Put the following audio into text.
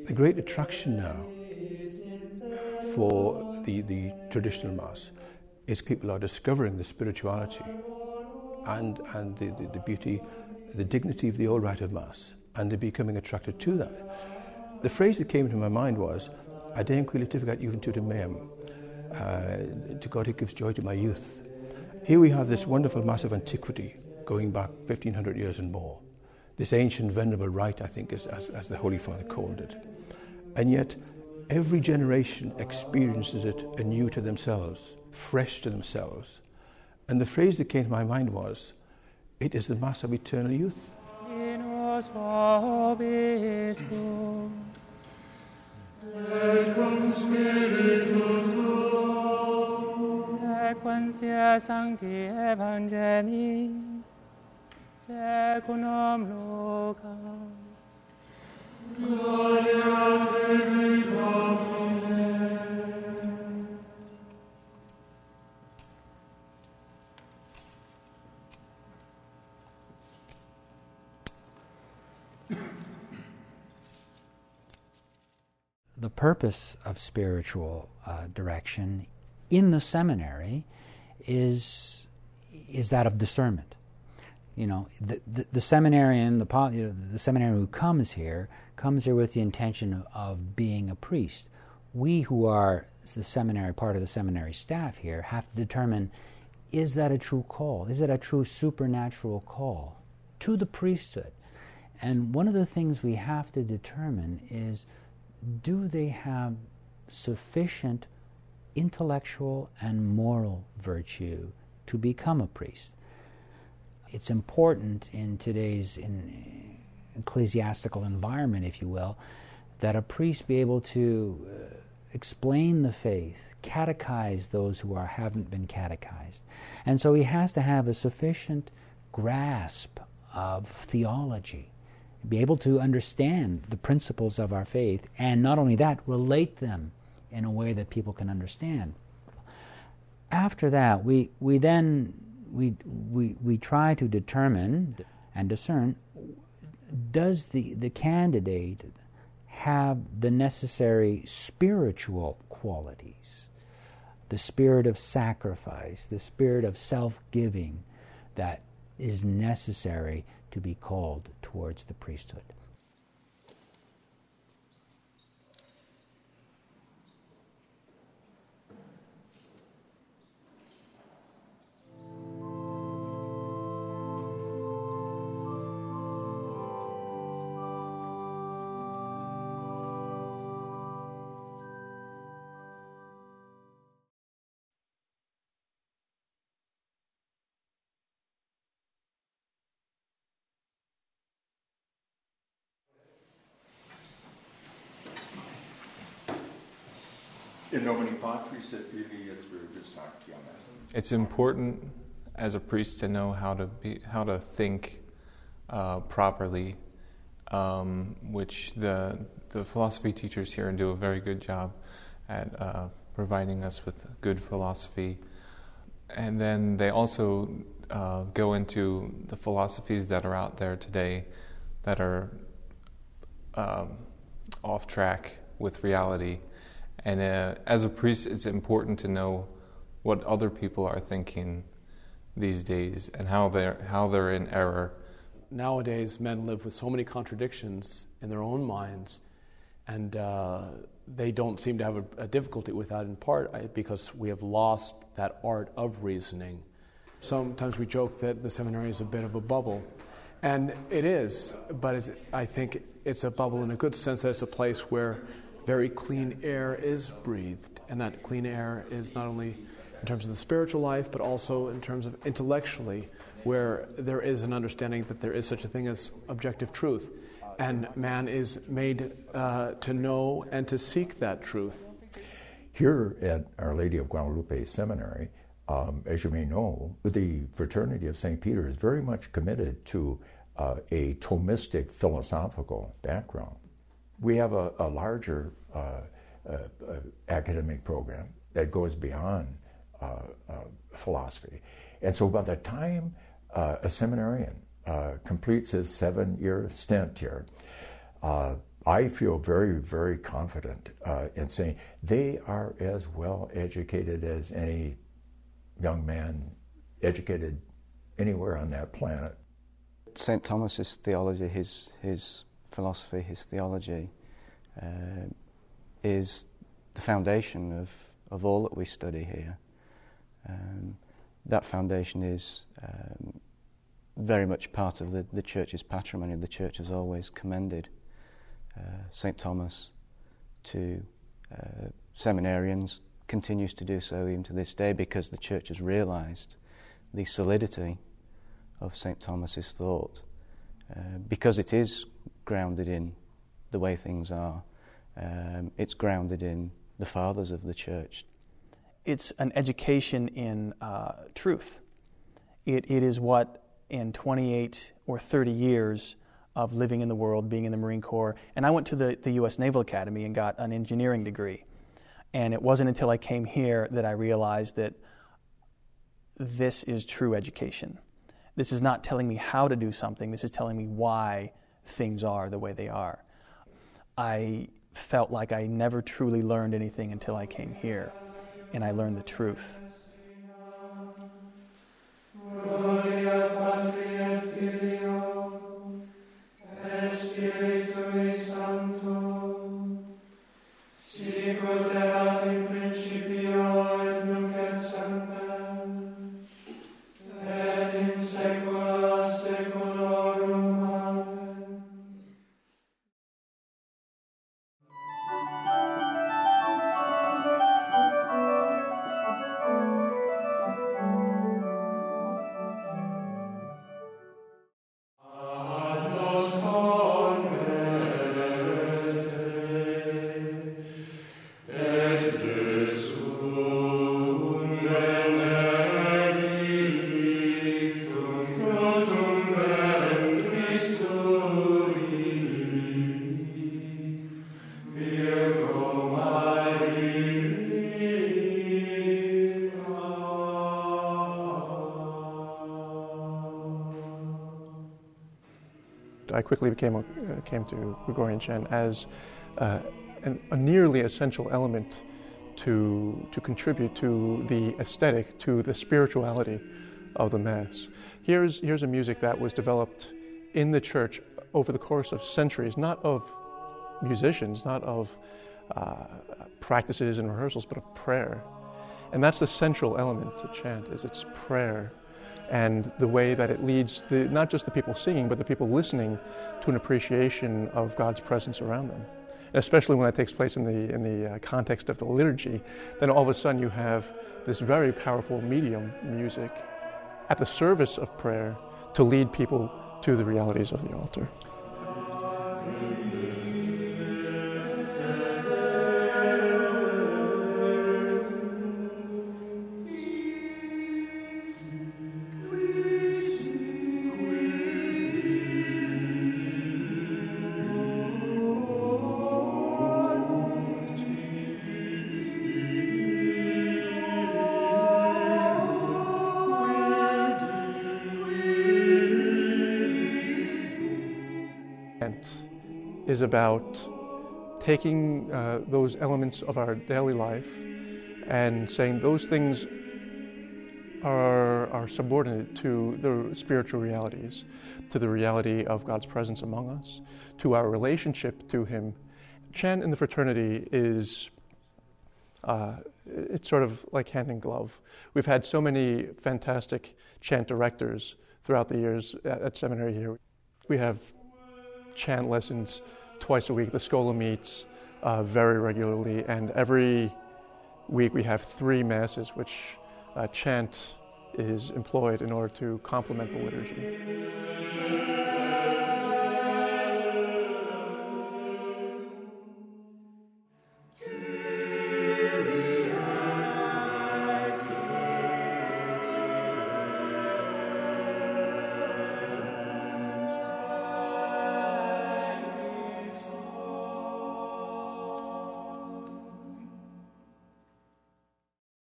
The great attraction now for the traditional Mass is people are discovering the spirituality and the beauty, the dignity of the old rite of Mass, and they're becoming attracted to that. The phrase that came to my mind was, Adem quilitificat juventutem meam, to God who gives joy to my youth. Here we have this wonderful Mass of antiquity, going back 1,500 years and more. This ancient venerable rite, I think, as the Holy Father called it. And yet, every generation experiences it anew to themselves, fresh to themselves. And the phrase that came to my mind was, it is the Mass of eternal youth. In os vobiscum, et cum spiritu tuo, sequentia sancti evangelii, secundum Lucam. Gloria tibi, Domine. The purpose of spiritual direction in the seminary is that of discernment. You know, the seminarian, the seminarian who comes here with the intention of being a priest. We who are the seminary, part of the seminary staff here, have to determine, is that a true call? Is it a true supernatural call to the priesthood? And one of the things we have to determine is, do they have sufficient intellectual and moral virtue to become a priest? It's important in today's ecclesiastical environment, if you will, that a priest be able to explain the faith, catechize those who haven't been catechized. And so he has to have a sufficient grasp of theology, be able to understand the principles of our faith, and not only that, relate them in a way that people can understand. After that, we try to determine and discern, does the candidate have the necessary spiritual qualities, the spirit of sacrifice, the spirit of self-giving that is necessary to be called towards the priesthood. In nomine Patris et Filii et Spiritus Sancti. Amen. It's important as a priest to know how to think properly, which the philosophy teachers here do a very good job at providing us with good philosophy. And then they also go into the philosophies that are out there today that are off track with reality. And as a priest, it's important to know what other people are thinking these days and how they're in error. Nowadays, men live with so many contradictions in their own minds, and they don't seem to have a difficulty with that, in part because we have lost that art of reasoning. Sometimes we joke that the seminary is a bit of a bubble, and it is, but I think it's a bubble in a good sense, that it's a place where very clean air is breathed, and that clean air is not only in terms of the spiritual life, but also in terms of intellectually, where there is an understanding that there is such a thing as objective truth, and man is made to know and to seek that truth. Here at Our Lady of Guadalupe Seminary, as you may know, the Fraternity of St. Peter is very much committed to a Thomistic philosophical background. We have a larger academic program that goes beyond philosophy. And so by the time a seminarian completes his 7-year stint here, I feel very, very confident in saying they are as well educated as any young man educated anywhere on that planet. St. Thomas's theology, his philosophy, his theology, is the foundation of all that we study here. That foundation is very much part of the Church's patrimony. The Church has always commended St. Thomas to seminarians, continues to do so even to this day, because the Church has realised the solidity of St. Thomas's thought, because it is grounded in the way things are. It's grounded in the fathers of the Church. It's an education in truth. It is what, in 28 or 30 years of living in the world, being in the Marine Corps, and I went to the U.S. Naval Academy and got an engineering degree. And it wasn't until I came here that I realized that this is true education. This is not telling me how to do something, this is telling me why things are the way they are. I felt like I never truly learned anything until I came here, and I learned the truth. I quickly came to Gregorian chant as a nearly essential element to contribute to the aesthetic, to the spirituality of the Mass. Here's a music that was developed in the Church over the course of centuries, not of musicians, not of practices and rehearsals, but of prayer. And that's the central element to chant, is its prayer, and the way that it leads not just the people singing, but the people listening to an appreciation of God's presence around them. And especially when that takes place in the context of the liturgy, then all of a sudden you have this very powerful medium, music, at the service of prayer to lead people to the realities of the altar. Is about taking those elements of our daily life and saying those things are subordinate to the spiritual realities, to the reality of God's presence among us, to our relationship to Him. Chant in the fraternity is it's sort of like hand in glove. We've had so many fantastic chant directors throughout the years at seminary here. We have chant lessons twice a week. The Schola meets very regularly, and every week we have 3 masses, which chant is employed in order to complement the liturgy.